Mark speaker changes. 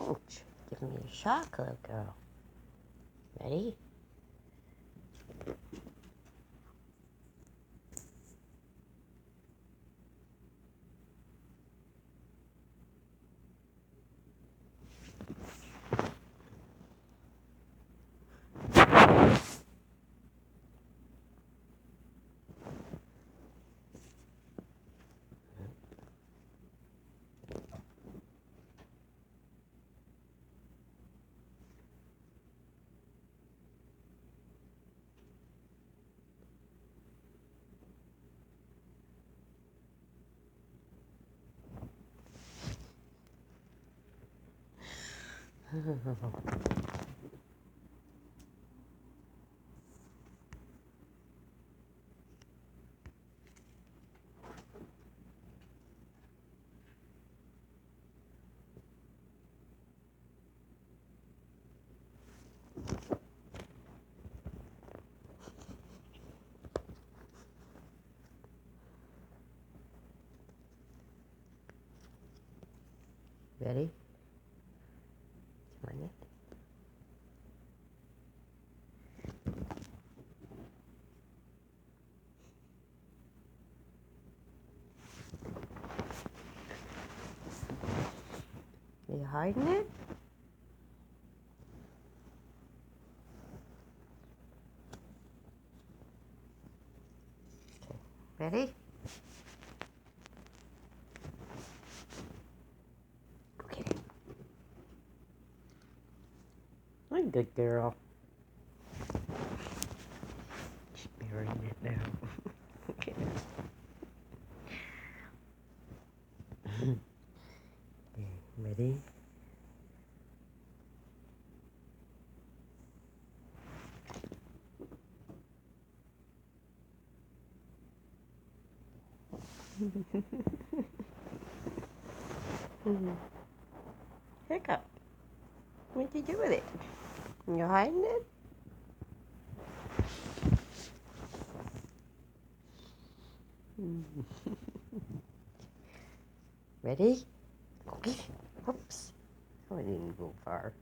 Speaker 1: Give me a chocolate, girl. Ready? Ready? Come on, Are you hiding it? Okay. Ready? Go get it. I'm a good girl. She's burying it now. Okay. Okay. Ready? Hiccup. What'd you do with it? You hiding it? Ready? Okay. Oops. I didn't go far.